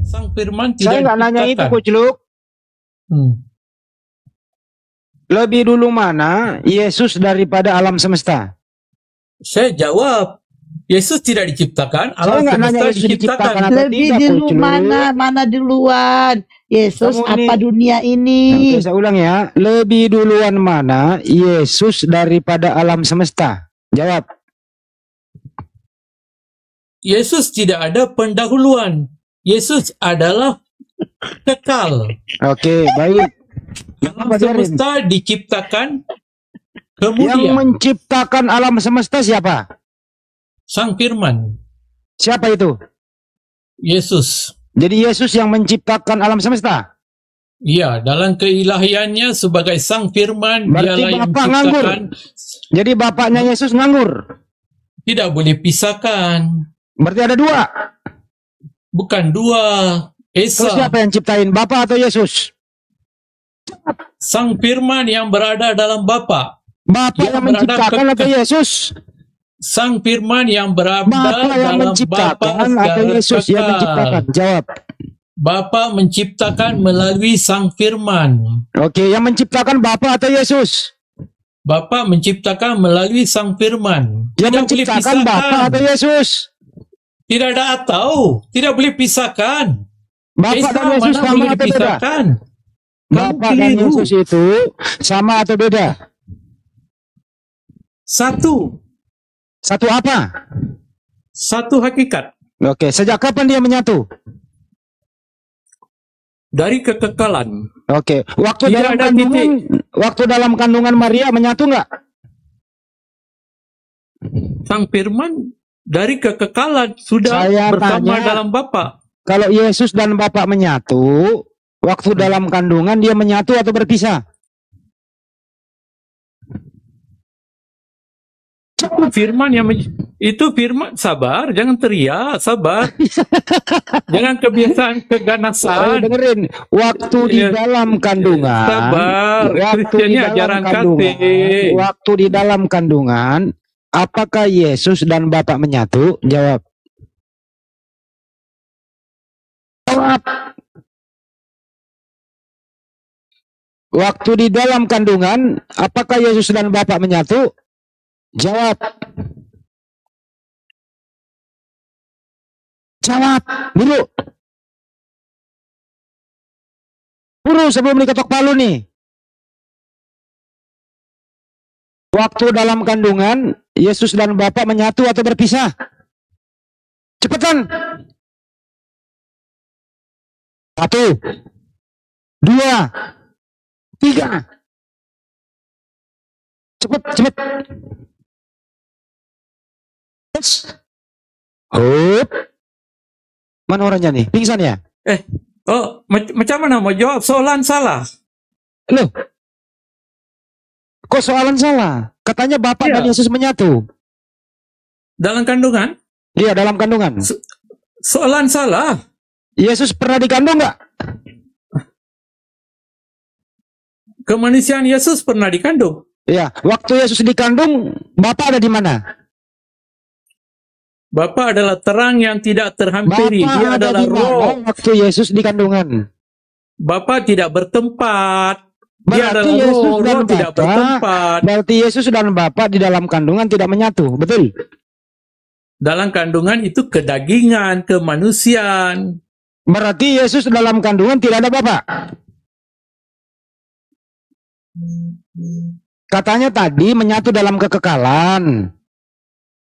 Sang Firman Saya tidak nggak nanya itu, diciptakan. Kucluk. Lebih dulu mana Yesus daripada alam semesta? Saya jawab, Yesus tidak diciptakan, Saya alam nggak nanya semesta Yesus diciptakan diciptakan. atau Lebih tidak, dulu Kucluk. mana duluan? Yesus Kamu ini- apa dunia ini? Oke, saya ulang ya. Lebih duluan mana Yesus daripada alam semesta? Jawab. Yesus tidak ada pendahuluan. Yesus adalah kekal. Oke, baik. Alam Bajarin. semesta diciptakan, Yang kemudian menciptakan alam semesta siapa? Sang Firman, Siapa itu? Yesus. Jadi Yesus yang menciptakan alam semesta. Ya, dalam keilahiannya sebagai Sang Firman, Berarti dialah yang Bapa nganggur. menciptakan. Jadi bapaknya Yesus nganggur. Tidak boleh pisahkan. Berarti ada dua. Bukan dua. Terus Esa, siapa yang ciptain? Bapak atau Yesus? Sang Firman yang berada dalam Bapa. Bapak Yang yang berada menciptakan atau Yesus? Sang Firman yang berada Bapak yang dalam menciptakan Bapa atau Yesus yang kekal. menciptakan? Jawab. Bapa menciptakan melalui Sang Firman. Oke, yang menciptakan Bapak atau Yesus? Bapa menciptakan melalui Sang Firman. Yang Tidak boleh menciptakan pisahkan. Bapak atau Yesus? Tidak ada atau. Tidak boleh pisahkan. Bapak dan Esa, Yesus mana sama boleh atau beda? dipisahkan? Kamu Bapak dan keliru. Yesus itu sama atau beda? Satu. Satu apa? Satu hakikat. Oke, sejak kapan dia menyatu? Dari kekekalan. Oke, waktu Tidak dalam ada kandungan Maria menyatu nggak? Sang Firman dari kekekalan sudah Saya bersama tanya, dalam Bapa. kalau Yesus dan Bapak menyatu, waktu dalam kandungan dia menyatu atau berpisah? Firman yang itu Firman, sabar, jangan teriak, sabar. Jangan kebiasaan Saya keganasan. dengerin, waktu di Iya. dalam kandungan, Sabar, waktu Kristian di ini dalam ajaran kandungan, kate. waktu di dalam kandungan, apakah Yesus dan Bapak menyatu? Jawab. Jawab. Waktu di dalam kandungan, apakah Yesus dan Bapak menyatu? Jawab. Jawab, buru. Buru sebelum diketok palu nih. Waktu dalam kandungan, Yesus dan Bapak menyatu atau berpisah? Cepetan. 1, 2, 3. Cepet. Yes. Hup. Mana orangnya nih? Pingsan ya? Oh, macam mana mau jawab soalan salah? Loh. Kok soalan salah? Katanya Bapak Iya. dan Yesus menyatu. Dalam kandungan? Iya, dalam kandungan. Soalan salah. Yesus pernah dikandung nggak? Kemanusiaan Yesus pernah dikandung. Iya. Waktu Yesus dikandung, Bapak ada di mana? Bapa adalah terang yang tidak terhampiri. Bapak Dia ada adalah di roh. mana waktu Yesus dikandungan? Bapa tidak bertempat. Dia Berarti adalah Yesus roh. dan Roh tidak Bapa, bertempat. berarti Yesus dan Bapak di dalam kandungan tidak menyatu, betul? Dalam kandungan itu kedagingan, kemanusiaan. Berarti Yesus dalam kandungan tidak ada Bapak. Katanya tadi menyatu dalam kekekalan.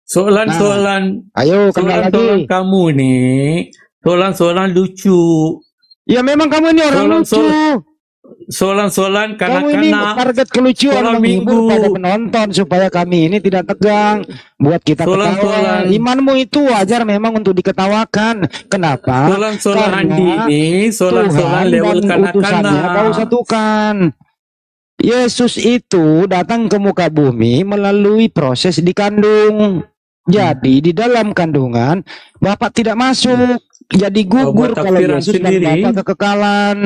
Soalan-soalan Ayo kenal soalan-soalan lagi. kamu nih, soalan-soalan lucu, Ya memang kamu ini orang lucu. soalan-soalan Kamu ini kanak-kanak. target kelucuan Soalan menghibur minggu. pada penonton supaya kami ini tidak tegang, buat kita Soalan- ketawa. soalan. Imanmu itu wajar memang untuk diketawakan. Kenapa? Soalan-soalan Karena Andi ini, soalan-soalan Tuhan level dan utusannya kau kanak-kanak. satukan. Yesus itu datang ke muka bumi melalui proses dikandung. Jadi di dalam kandungan Bapak tidak masuk. Jadi gugur buat kalau takbiran Yesus dan sendiri. Bapak kekekalan.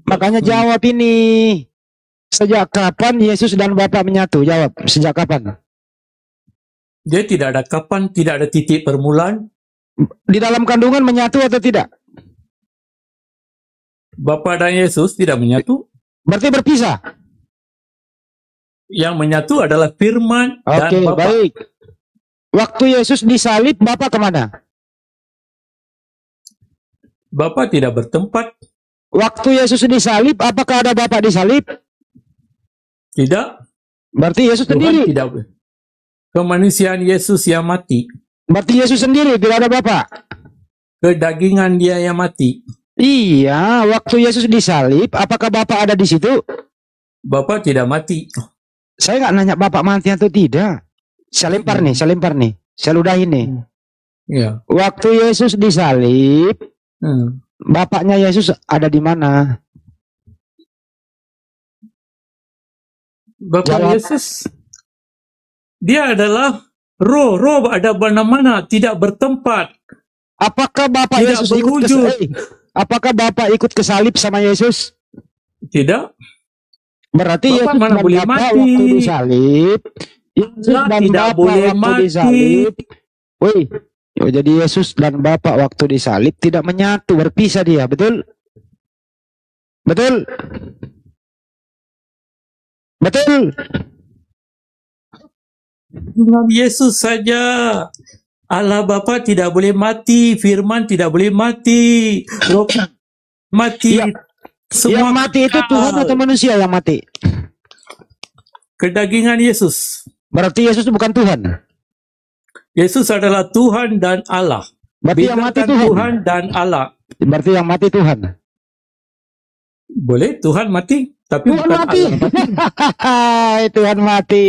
Makanya jawab ini. Sejak kapan Yesus dan Bapak menyatu? Jawab. Sejak kapan? Dia tidak ada kapan, tidak ada titik permulaan. Di dalam kandungan menyatu atau tidak? Bapa dan Yesus tidak menyatu. Berarti berpisah. Yang menyatu adalah firman dan Oke, Bapa. baik. Waktu Yesus disalib, Bapa kemana? Bapa tidak bertempat. Waktu Yesus disalib, apakah ada Bapa disalib? Tidak. Berarti Yesus Tuhan sendiri. tidak. Kemanusiaan Yesus yang mati. Berarti Yesus sendiri, tidak ada Bapa. Kedagingan dia yang mati. Iya, waktu Yesus disalib, apakah Bapa ada di situ? Bapa tidak mati. Saya nggak nanya Bapak mati atau tidak. Saya lempar nih. Saya ludahin nih. Ya. Waktu Yesus disalib, Bapaknya Yesus ada di mana? Bapak Jawab. Yesus, dia adalah roh ada mana-mana, tidak bertempat. Apakah Bapak Tidak Yesus ikut berwujud. Apakah Bapak ikut ke salib sama Yesus? Tidak. Berarti Bapak Yesus mana dan boleh Bapak mati. waktu disalib. Yesus Allah dan tidak Bapak boleh waktu mati. disalib. Woi, jadi Yesus dan Bapak waktu disalib tidak menyatu, berpisah dia, betul? Betul? Betul? Dengan Yesus saja. Allah Bapa tidak boleh mati, firman tidak boleh mati, roh mati. Iya. Semua Yang mati itu kekal. Tuhan atau manusia yang mati? Kedagingan Yesus. Berarti Yesus itu bukan Tuhan. Yesus adalah Tuhan dan Allah. Berarti yang mati Bedakan Tuhan. Tuhan dan Allah. Berarti yang mati Tuhan. Boleh Tuhan mati, tapi Tuhan bukan mati. Allah. Hai, Tuhan mati.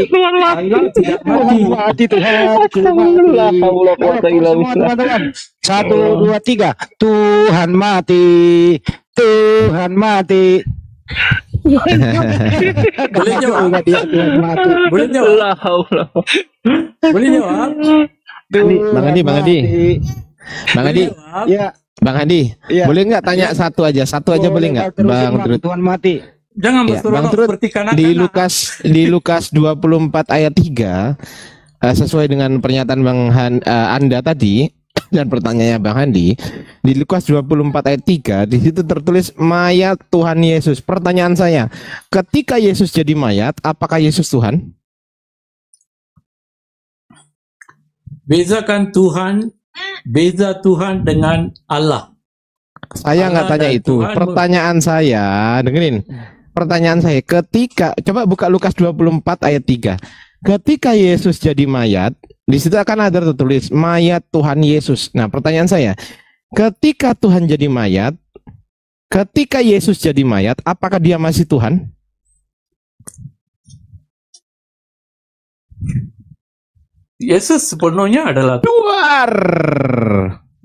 Tuhan tidak mati. Tuhan mati, Tuhan. Alhamdulillah, haula wa quwwata illa Semua billah. teman-teman. 1, 2, 3. Tuhan mati. Tuhan mati. Boleh jawab? Tuhan mati. Boleh jawab? La haula. Boleh jawab? Bang Adi, Bang Adi. Bang Adi, Boleh jawab? Ya, Bang Adi, ya. boleh nggak tanya satu aja boleh nggak, Terusin, Bang Trut? Tuhan mati. Jangan Ya, bersuara Bang Trut, seperti kanak-kanak. di Lukas 24 ayat 3, sesuai dengan pernyataan Anda tadi dan pertanyaannya Bang Handi, di Lukas 24 ayat 3 di situ tertulis mayat Tuhan Yesus. Pertanyaan saya, ketika Yesus jadi mayat, apakah Yesus Tuhan? Bezakan Tuhan, beza Tuhan dengan Allah. Saya nggak Allah tanya dan itu. Tuhan Pertanyaan saya, dengerin. Pertanyaan saya, ketika coba buka Lukas 24 ayat 3. Ketika Yesus jadi mayat, di situ akan ada tertulis mayat Tuhan Yesus. Nah, pertanyaan saya, ketika Tuhan jadi mayat, ketika Yesus jadi mayat, apakah dia masih Tuhan? Yesus sepenuhnya adalah Luar.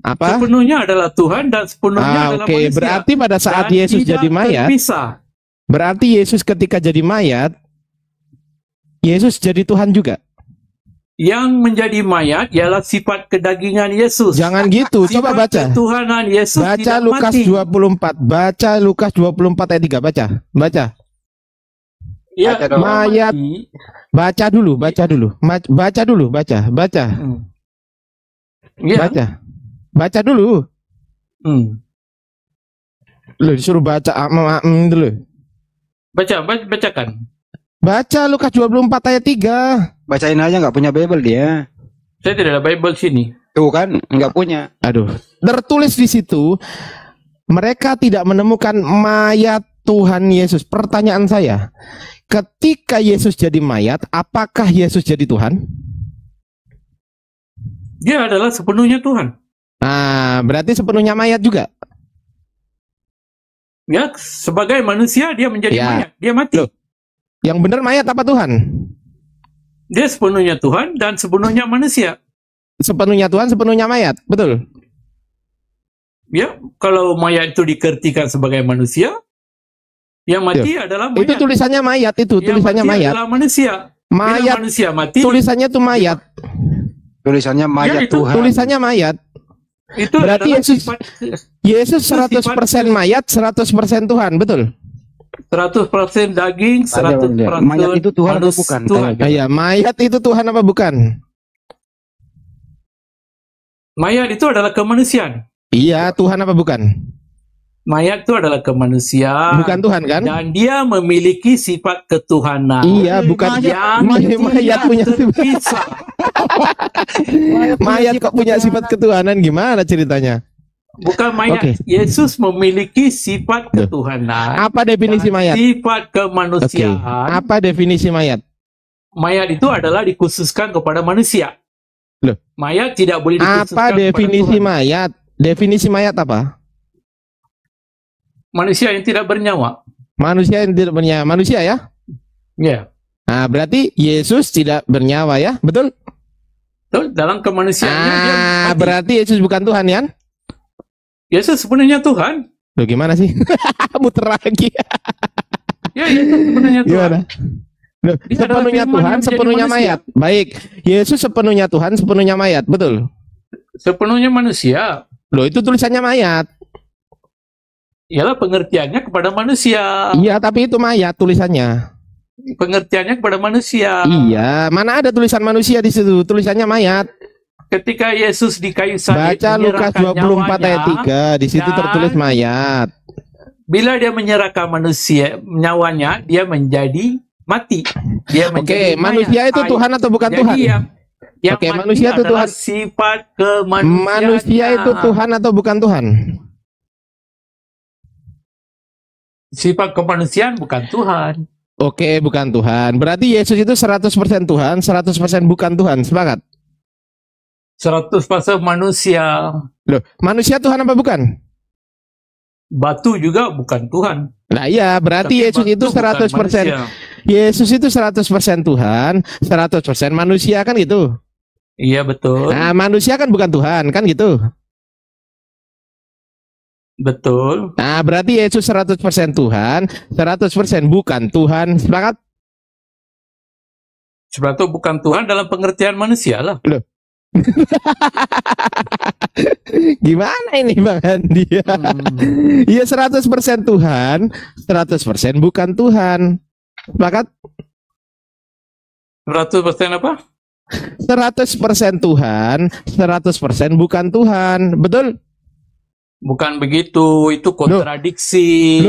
Apa? sepenuhnya adalah Tuhan dan sepenuhnya adalah Oke, manusia. berarti pada saat Dan Yesus tidak jadi mayat, terpisah. berarti Yesus ketika jadi mayat, Yesus jadi Tuhan juga. Yang menjadi mayat ialah sifat kedagingan Yesus. Jangan gitu, coba Sifat baca. ketuhanan Yesus Baca tidak Lukas mati. 24. Baca Lukas 24 ayat 3. Baca. Ya, Baca dong. Mayat. mati. Baca dulu. Baca dulu. Ya. Baca dulu. Hmm. Lu disuruh baca dulu. Bacakan. Baca Lukas 24 ayat 3. Bacain aja, nggak punya Bible dia. Saya tidak ada Bible sini. Tuh kan, nggak punya. Aduh. Tertulis di situ, mereka tidak menemukan mayat Tuhan Yesus. Pertanyaan saya, ketika Yesus jadi mayat, apakah Yesus jadi Tuhan? Dia adalah sepenuhnya Tuhan. Nah, berarti sepenuhnya mayat juga. Ya, sebagai manusia dia menjadi Ya. mayat. Dia mati. Loh. Yang benar mayat apa Tuhan? Dia sepenuhnya Tuhan dan sepenuhnya manusia. Sepenuhnya Tuhan, sepenuhnya mayat. Betul. Ya, kalau mayat itu dikertikan sebagai manusia, yang mati adalah mayat. Itu tulisannya mayat itu, Yang tulisannya mati mayat. adalah manusia. Bila Mayat, manusia mati, tulisannya tuh mayat. Tulisannya mayat itu Tuhan. Tulisannya mayat. itu berarti adalah Yesus- sifat Yesus Itu 100% sifat- mayat, 100% Tuhan, betul? 100% daging, Ada, Bang, dia. 100% Mayat itu Tuhan atau manusia. bukan? Tuhan. Iya, mayat itu Tuhan apa bukan? Mayat itu adalah kemanusiaan. Iya, Tuhan apa bukan? Mayat itu adalah kemanusiaan. Bukan Tuhan kan? Dan dia memiliki sifat ketuhanan. Iya, bukan Yang mayat punya sifat. terpisah. Mayat kok punya sifat ketuhanan, gimana ceritanya? Bukan mayat. Oke. Yesus memiliki sifat ketuhanan. Apa definisi dan mayat? Sifat Oke. kemanusiaan. Apa definisi mayat? Mayat itu adalah dikhususkan kepada manusia. Loh. Mayat tidak boleh dikhususkan Apa definisi kepada Tuhan. mayat? Definisi mayat apa? Manusia yang tidak bernyawa. Manusia yang tidak bernyawa. Manusia ya? Ya. Nah, berarti Yesus tidak bernyawa ya? Betul? Betul, dalam kemanusiaannya dia mati. Berarti Yesus bukan Tuhan ya? Yesus sebenarnya Tuhan. Loh, gimana sih? Muter lagi. Ya, Yesus sebenarnya Tuhan. Gimana? Loh, Dia sepenuhnya adalah firman Tuhan, yang menjadi sepenuhnya manusia. mayat. Baik, Yesus sepenuhnya Tuhan, sepenuhnya mayat. Betul? Sepenuhnya manusia. Loh, itu tulisannya mayat. Ialah pengertiannya kepada manusia. Iya, tapi itu mayat tulisannya. Pengertiannya kepada manusia. Iya, mana ada tulisan manusia di situ? Tulisannya mayat. Ketika Yesus di kayu salib Baca Lukas menyerahkan 24 ayat nyawanya, 3, di situ dan tertulis mayat. bila dia menyerahkan manusia nyawanya, dia menjadi mati. Dia menjadi Oke, manusia mayat. itu Tuhan atau bukan Jadi Tuhan? yang Oke, mati manusia itu adalah Tuhan. sifat kemanusiaan. Manusia itu Tuhan atau bukan Tuhan? Sifat kemanusiaan bukan Tuhan. Oke, bukan Tuhan. Berarti Yesus itu 100% Tuhan, 100% bukan Tuhan. Sepakat? 100% manusia. Loh, manusia Tuhan apa bukan? Batu juga bukan Tuhan. Nah iya, berarti Tapi Yesus batu itu bukan 100%. manusia. Yesus itu 100% Tuhan, 100% manusia kan gitu. Iya betul. Nah, manusia kan bukan Tuhan, kan gitu. Betul. Nah, berarti Yesus 100% Tuhan, 100% bukan Tuhan. Sepakat? Sebab itu bukan Tuhan dalam pengertian manusia lah. Gimana ini Bang Andi? Iya 100% Tuhan, 100% bukan Tuhan. Sepakat? 100% apa? 100% Tuhan, 100% bukan Tuhan. Betul? Bukan begitu. Itu kontradiksi.